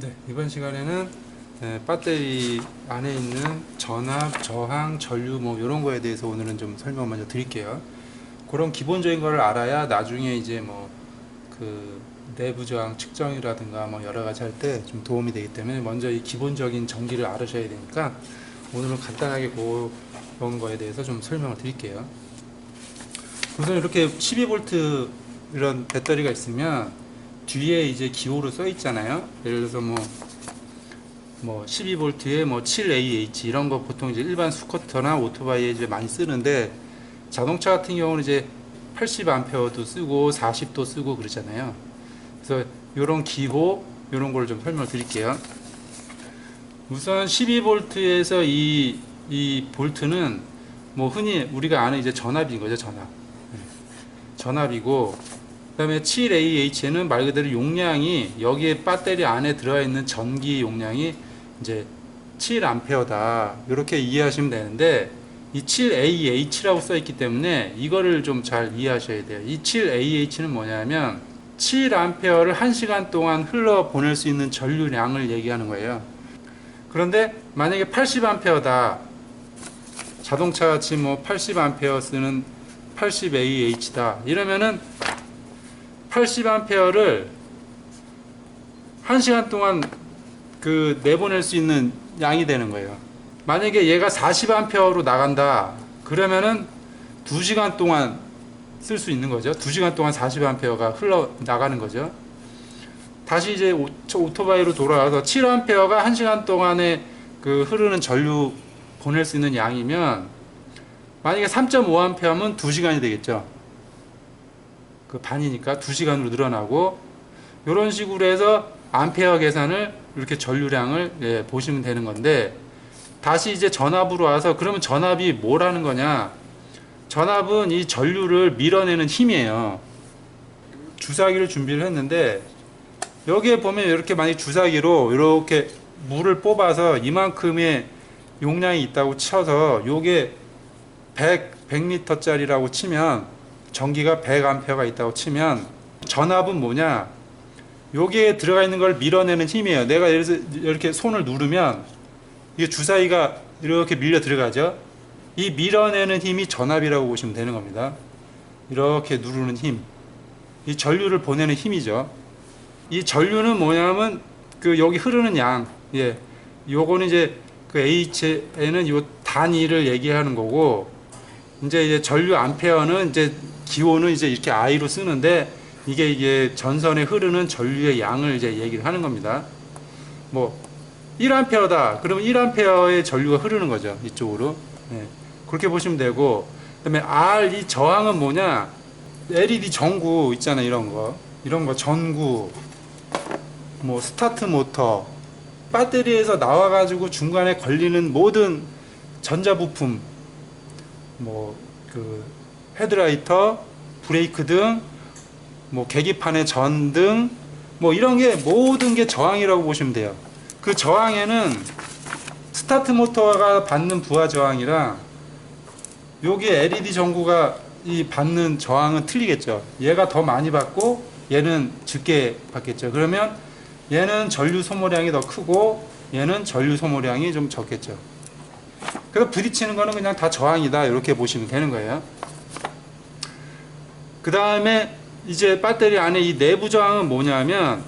네, 이번 시간에는 배터리 안에 있는 전압, 저항, 전류 뭐 이런 거에 대해서 오늘은 좀 설명 먼저 드릴게요. 그런 기본적인 걸 알아야 나중에 이제 뭐 그 내부 저항 측정이라든가 뭐 여러 가지 할 때 좀 도움이 되기 때문에 먼저 이 기본적인 전기를 알으셔야 되니까 오늘은 간단하게 그런 거에 대해서 좀 설명을 드릴게요. 우선 이렇게 12V 이런 배터리가 있으면 뒤에 이제 기호로 써 있잖아요. 예를 들어서 뭐 12V에 뭐 7AH 이런 거 보통 이제 일반 스쿠터나 오토바이에 이제 많이 쓰는데 자동차 같은 경우는 이제 80A도 쓰고 40도 쓰고 그러잖아요. 그래서 이런 기호 이런 걸 좀 설명을 드릴게요. 우선 12V에서 이 볼트는 뭐 흔히 우리가 아는 이제 전압인 거죠, 전압. 전압이고 그다음에 7AH는 말 그대로 용량이 여기에 배터리 안에 들어 있는 전기 용량이 이제 7A다 이렇게 이해하시면 되는데 이 7AH라고 써 있기 때문에 이거를 좀 잘 이해하셔야 돼요. 이 7AH는 뭐냐면 7A를 1시간 동안 흘러 보낼 수 있는 전류량을 얘기하는 거예요. 그런데 만약에 80A다 자동차 같이 뭐 80A 쓰는 80AH다 이러면은 80A를 1시간 동안 그 내보낼 수 있는 양이 되는 거예요. 만약에 얘가 40A로 나간다 그러면은 2시간 동안 쓸 수 있는 거죠. 2시간 동안 40A가 흘러 나가는 거죠. 다시 이제 오토바이로 돌아와서 7A가 1시간 동안에 그 흐르는 전류 보낼 수 있는 양이면 만약에 3.5A면 2시간이 되겠죠. 그 반이니까 2시간으로 늘어나고 이런 식으로 해서 암페어 계산을 이렇게 전류량을 보시면 되는 건데 다시 이제 전압으로 와서 그러면 전압이 뭐라는 거냐? 전압은 이 전류를 밀어내는 힘이에요. 주사기를 준비를 했는데 여기에 보면 이렇게 만약 주사기로 이렇게 물을 뽑아서 이만큼의 용량이 있다고 쳐서 요게 100리터짜리라고 치면 전기가 100A가 있다고 치면 전압은 뭐냐? 여기에 들어가 있는 걸 밀어내는 힘이에요. 내가 이렇게 손을 누르면 이게 주사위가 이렇게 밀려 들어가죠. 이 밀어내는 힘이 전압이라고 보시면 되는 겁니다. 이렇게 누르는 힘. 이 전류를 보내는 힘이죠. 이 전류는 뭐냐면 그 여기 흐르는 양. 예. 요거는 이제 그 H에는 요 단위를 얘기하는 거고 이제 전류 암페어는 이제 기호는 이제 이렇게 I로 쓰는데 이게 전선에 흐르는 전류의 양을 이제 얘기를 하는 겁니다. 뭐 1A다. 그러면 1A의 전류가 흐르는 거죠. 이쪽으로. 네. 그렇게 보시면 되고 그다음에 R 이 저항은 뭐냐? LED 전구 있잖아요. 이런 거 전구 뭐 스타트 모터 배터리에서 나와 가지고 중간에 걸리는 모든 전자부품 뭐 그 헤드라이터, 브레이크 등, 뭐 계기판의 전등, 뭐 이런 게 모든 게 저항이라고 보시면 돼요. 그 저항에는 스타트 모터가 받는 부하 저항이랑 여기 LED 전구가 이 받는 저항은 틀리겠죠. 얘가 더 많이 받고 얘는 적게 받겠죠. 그러면 얘는 전류 소모량이 더 크고 얘는 전류 소모량이 좀 적겠죠. 그래서 부딪히는 거는 그냥 다 저항이다 이렇게 보시면 되는 거예요. 그 다음에 이제 배터리 안에 이 내부 저항은 뭐냐면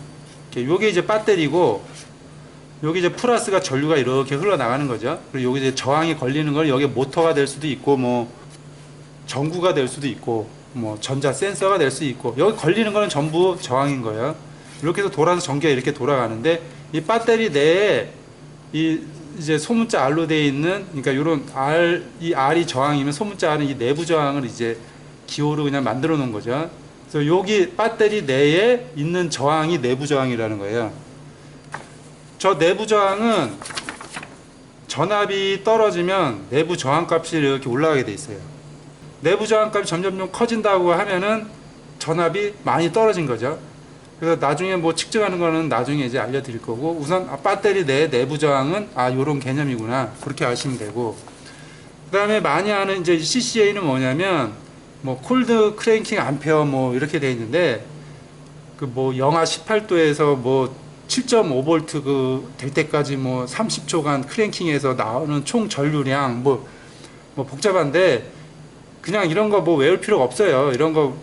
요게 이제 배터리고 여기 이제 플러스가 전류가 이렇게 흘러나가는 거죠. 그리고 여기 이제 저항이 걸리는 걸 여기 모터가 될 수도 있고 뭐 전구가 될 수도 있고 뭐 전자 센서가 될 수 있고 여기 걸리는 거는 전부 저항인 거예요. 이렇게 해서 돌아서 전기가 이렇게 돌아가는데 이 배터리 내에 이제 소문자 R로 되어 있는 그러니까 이런 이 R이 저항이면 소문자 R은 이 내부 저항을 이제 기호로 그냥 만들어 놓은 거죠. 그래서 여기 배터리 내에 있는 저항이 내부 저항이라는 거예요. 저 내부 저항은 전압이 떨어지면 내부 저항 값이 이렇게 올라가게 돼 있어요. 내부 저항 값이 점점 커진다고 하면은 전압이 많이 떨어진 거죠. 그래서 나중에 뭐 측정하는 거는 나중에 이제 알려드릴 거고 우선 배터리 내 내부 저항은 요런 개념이구나 그렇게 아시면 되고 그 다음에 많이 하는 이제 CCA는 뭐냐면 뭐 콜드 크랭킹 암페어 뭐 이렇게 돼 있는데 그 뭐 영하 18도에서 뭐 7.5V 될 때까지 뭐 30초간 크랭킹해서 나오는 총 전류량 뭐 복잡한데 그냥 이런 거 뭐 외울 필요가 없어요. 이런 거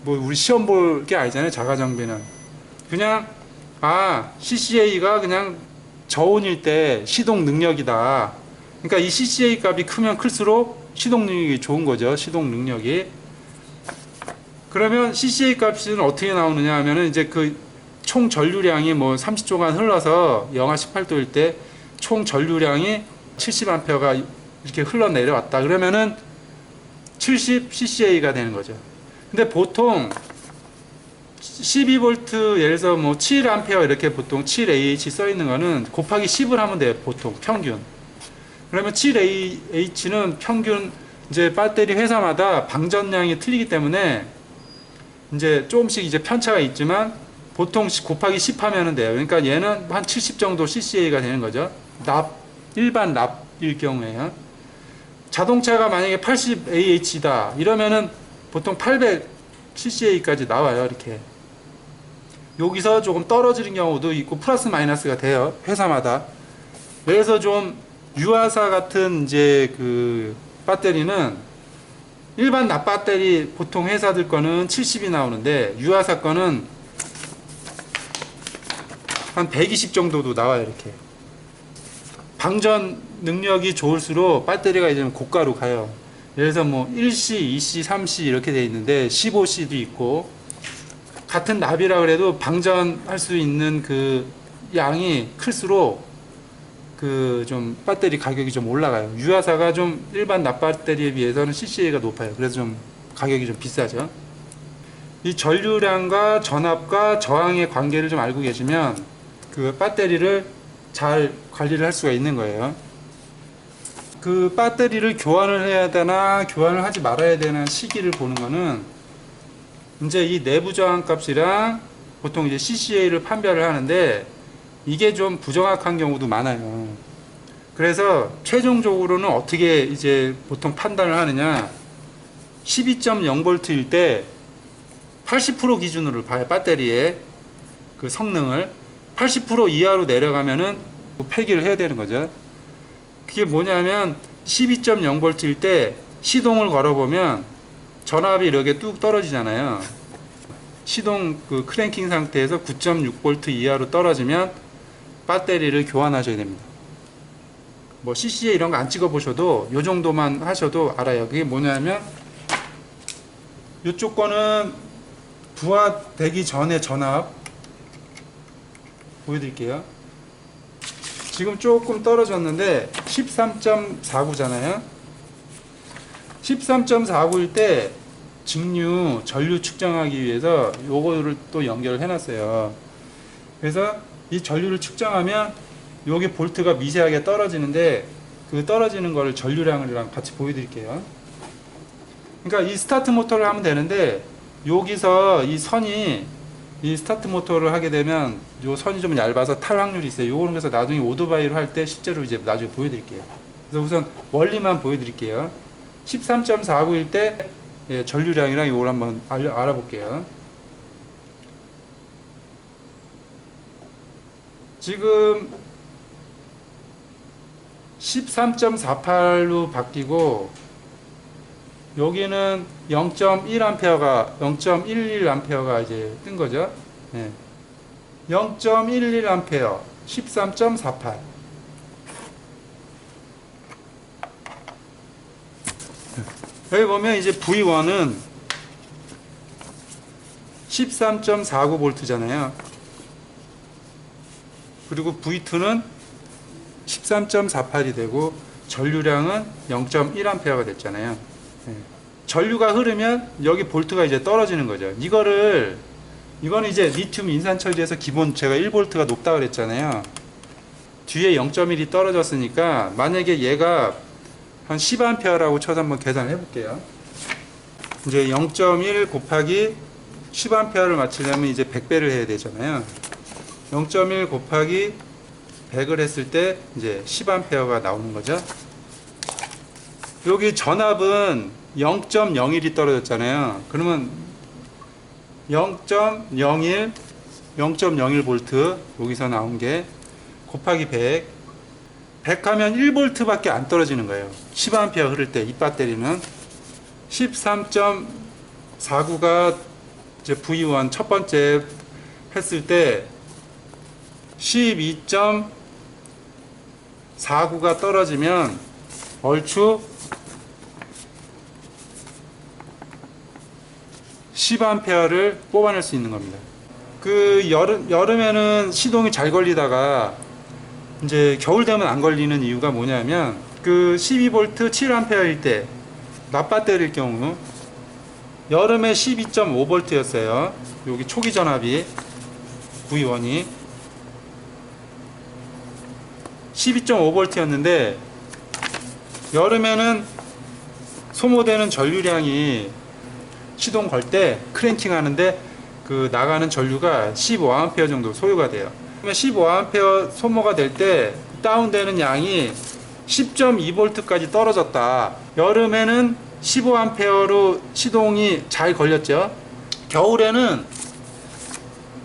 뭐 우리 시험 볼 게 아니잖아요. 자가 정비는 그냥 CCA가 그냥 저온일 때 시동 능력이다. 그러니까 이 CCA 값이 크면 클수록 시동 능력이 좋은 거죠. 시동 능력이. 그러면 CCA 값은 어떻게 나오느냐 하면은 이제 그 총 전류량이 뭐 30초간 흘러서 영하 18도일 때 총 전류량이 70A가 이렇게 흘러내려왔다. 그러면은 70ccA가 되는 거죠. 근데 보통 12V 예를 들어서 뭐 7A 이렇게 보통 7AH 써 있는 거는 곱하기 10을 하면 돼요. 보통 평균. 그러면 7AH는 평균 이제 배터리 회사마다 방전량이 틀리기 때문에 이제 조금씩 이제 편차가 있지만 보통 곱하기 10 하면 돼요. 그러니까 얘는 한 70 정도 CCA가 되는 거죠. 일반 납일 경우에요. 자동차가 만약에 80AH다 이러면은 보통 800ccA까지 나와요. 이렇게. 여기서 조금 떨어지는 경우도 있고 플러스 마이너스가 돼요. 회사마다. 그래서 좀 유아사 같은 이제 그 배터리는 일반 납 배터리 보통 회사들 거는 70이 나오는데 유아사 거는 한 120 정도도 나와요. 이렇게. 방전 능력이 좋을수록 배터리가 이제 고가로 가요. 예를 들어서 뭐 1C, 2C, 3C 이렇게 돼 있는데 15C도 있고 같은 납이라 그래도 방전할 수 있는 그 양이 클수록 그 좀 배터리 가격이 좀 올라가요. 유아사가 좀 일반 납 배터리에 비해서는 CCA가 높아요. 그래서 좀 가격이 좀 비싸죠. 이 전류량과 전압과 저항의 관계를 좀 알고 계시면 그 배터리를 잘 관리를 할 수가 있는 거예요. 그 배터리를 교환을 해야 되나 교환을 하지 말아야 되는 시기를 보는 거는 이제 이 내부 저항 값이랑 보통 이제 CCA를 판별을 하는데 이게 좀 부정확한 경우도 많아요. 그래서 최종적으로는 어떻게 이제 보통 판단을 하느냐 12.0V일 때 80% 기준으로 봐요. 배터리의 그 성능을 80% 이하로 내려가면은 폐기를 해야 되는 거죠. 그게 뭐냐면 12.0V일 때 시동을 걸어보면 전압이 이렇게 뚝 떨어지잖아요. 시동 그 크랭킹 상태에서 9.6V 이하로 떨어지면 배터리를 교환하셔야 됩니다. 뭐 CC에 이런 거 안 찍어 보셔도 요 정도만 하셔도 알아요. 그게 뭐냐면 이쪽 거는 부하되기 전에 전압 보여드릴게요. 지금 조금 떨어졌는데 13.49잖아요. 13.49일 때 직류 전류 측정하기 위해서 요거를 또 연결을 해놨어요. 그래서 이 전류를 측정하면 여기 볼트가 미세하게 떨어지는데 그 떨어지는 거를 전류량이랑 같이 보여드릴게요. 그러니까 이 스타트 모터를 하면 되는데 여기서 이 선이 이 스타트 모터를 하게 되면 요 선이 좀 얇아서 탈 확률이 있어요. 요거는 그래서 나중에 오토바이를 할 때 실제로 이제 나중에 보여드릴게요. 그래서 우선 원리만 보여드릴게요. 13.49일 때 예, 전류량이랑 이걸 한번 알아볼게요. 지금 13.48로 바뀌고 여기는 0.1A가 0.11A가 이제 뜬 거죠. 네. 0.11A 13.48 여기 보면 이제 V1은 13.49V잖아요. 그리고 V2는 13.48이 되고 전류량은 0.1A가 됐잖아요. 네. 전류가 흐르면 여기 볼트가 이제 떨어지는 거죠. 이거는 이제 리튬 인산 처리에서 기본 제가 1V가 높다 그랬잖아요. 뒤에 0.1이 떨어졌으니까 만약에 얘가 한 10A라고 쳐서 한번 계산을 해볼게요. 이제 0.1 곱하기 10A를 맞추려면 이제 100배를 해야 되잖아요. 0.1 곱하기 100을 했을 때 이제 10A가 나오는 거죠. 여기 전압은 0.01이 떨어졌잖아요. 그러면 0.01 0.01V 여기서 나온 게 곱하기 100 하면 1V 밖에 안 떨어지는 거예요. 10A 흐를 때 이 배터리는 13.49가 이제 V1 첫 번째 했을 때 12.49가 떨어지면 얼추 10A를 뽑아낼 수 있는 겁니다. 그 여름에는 시동이 잘 걸리다가 이제 겨울 되면 안 걸리는 이유가 뭐냐면 그 12V 7A일 때 납배터리일 경우 여름에 12.5V였어요. 여기 초기 전압이 V1이 12.5V였는데 여름에는 소모되는 전류량이 시동 걸 때 크랭킹 하는데 그 나가는 전류가 15A 정도 소요가 돼요. 그러면 15A 소모가 될 때 다운되는 양이 10.2V까지 떨어졌다. 여름에는 15A로 시동이 잘 걸렸죠. 겨울에는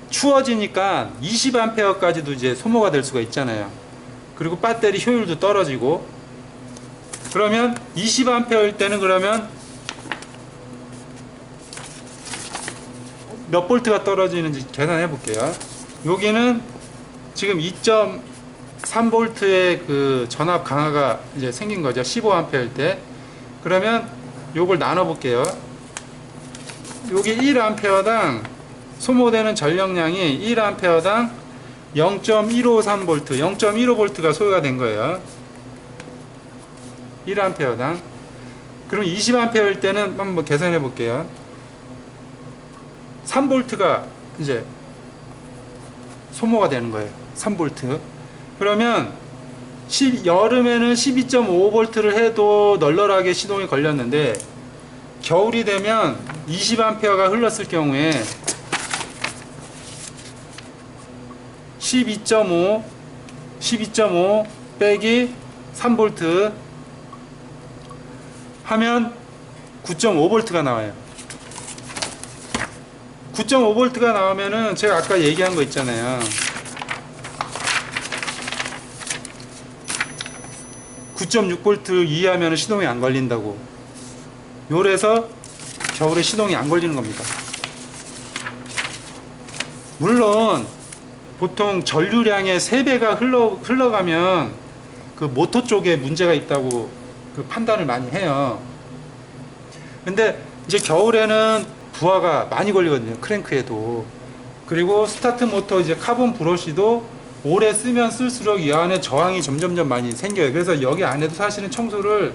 추워지니까 20A까지도 이제 소모가 될 수가 있잖아요. 그리고 배터리 효율도 떨어지고 그러면 20A일 때는 그러면 몇 볼트가 떨어지는지 계산해 볼게요. 여기는 지금 2.3V의 그 전압 강화가 이제 생긴 거죠. 15A일 때. 그러면 요걸 나눠 볼게요. 여기 1A당 소모되는 전력량이 1A당 0.153V, 0.15V가 소요가 된 거예요. 1A당. 그럼 20A일 때는 한번 계산해 볼게요. 3V가 이제 소모가 되는 거예요. 3V. 그러면 여름에는 12.5V를 해도 널널하게 시동이 걸렸는데 겨울이 되면 20A가 흘렀을 경우에 12.5 빼기 3V 하면 9.5V가 나와요. 9.5V가 나오면은 제가 아까 얘기한 거 있잖아요. 9.6V 이하면 시동이 안 걸린다고. 요래서 겨울에 시동이 안 걸리는 겁니다. 물론 보통 전류량의 3배가 흘러가면 그 모터 쪽에 문제가 있다고 그 판단을 많이 해요. 근데 이제 겨울에는 부하가 많이 걸리거든요. 크랭크에도. 그리고 스타트 모터 이제 카본 브러쉬도 오래 쓰면 쓸수록 이 안에 저항이 점점점 많이 생겨요. 그래서 여기 안에도 사실은 청소를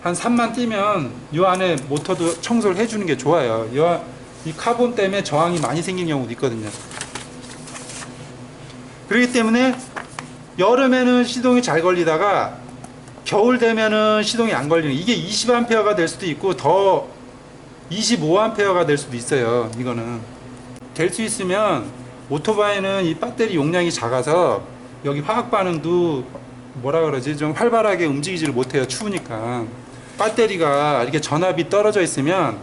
한 3만 뛰면 이 안에 모터도 청소를 해주는 게 좋아요. 이 카본 때문에 저항이 많이 생긴 경우도 있거든요. 그렇기 때문에 여름에는 시동이 잘 걸리다가 겨울 되면은 시동이 안 걸리는, 이게 20A가 될 수도 있고 더 25A가 될 수도 있어요. 이거는 될 수 있으면 오토바이는 이 배터리 용량이 작아서 여기 화학 반응도 뭐라 그러지, 좀 활발하게 움직이지를 못해요. 추우니까. 배터리가 이렇게 전압이 떨어져 있으면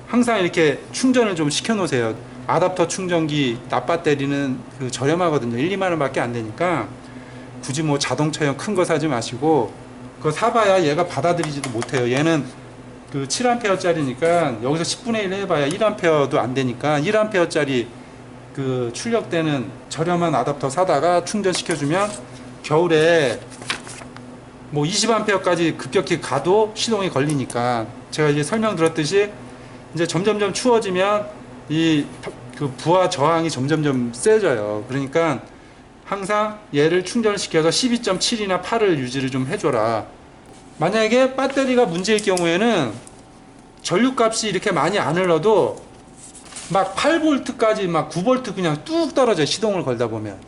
항상 이렇게 충전을 좀 시켜 놓으세요. 아답터 충전기 납배터리는 그 저렴하거든요. 1, 2만 원 밖에 안 되니까 굳이 뭐 자동차용 큰 거 사지 마시고, 그거 사봐야 얘가 받아들이지도 못해요. 얘는 그 7A짜리니까 여기서 10분의 1 해봐야 1A도 안 되니까 1A짜리 그 출력되는 저렴한 아답터 사다가 충전시켜주면 겨울에 뭐 20A까지 급격히 가도 시동이 걸리니까. 제가 이제 설명드렸듯이 이제 점점점 추워지면 이 그 부하 저항이 점점점 세져요. 그러니까 항상 얘를 충전시켜서 12.7이나 8을 유지를 좀 해줘라. 만약에 배터리가 문제일 경우에는 전류값이 이렇게 많이 안 흘러도 막 8V까지 막 9V 그냥 뚝 떨어져요. 시동을 걸다 보면.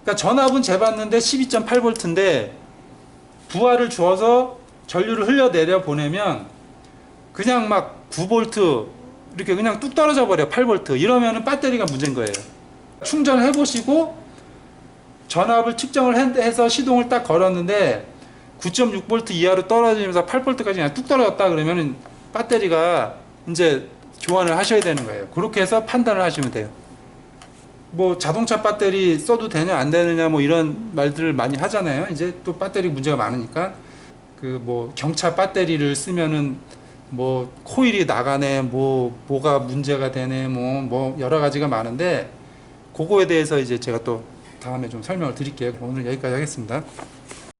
그러니까 전압은 재봤는데 12.8V인데 부하를 주어서 전류를 흘려내려 보내면 그냥 막 9V 이렇게 그냥 뚝 떨어져 버려. 8V 이러면은 배터리가 문제인 거예요. 충전해 보시고 전압을 측정을 해서 시동을 딱 걸었는데 9.6V 이하로 떨어지면서 8V까지 그냥 뚝 떨어졌다 그러면은 배터리가 이제 교환을 하셔야 되는 거예요. 그렇게 해서 판단을 하시면 돼요. 뭐 자동차 배터리 써도 되냐 안 되느냐 뭐 이런 말들을 많이 하잖아요. 이제 또 배터리 문제가 많으니까 그 뭐 경차 배터리를 쓰면은 뭐 코일이 나가네 뭐가 문제가 되네 뭐 여러 가지가 많은데 그거에 대해서 이제 제가 또 다음에 좀 설명을 드릴게요. 오늘 여기까지 하겠습니다.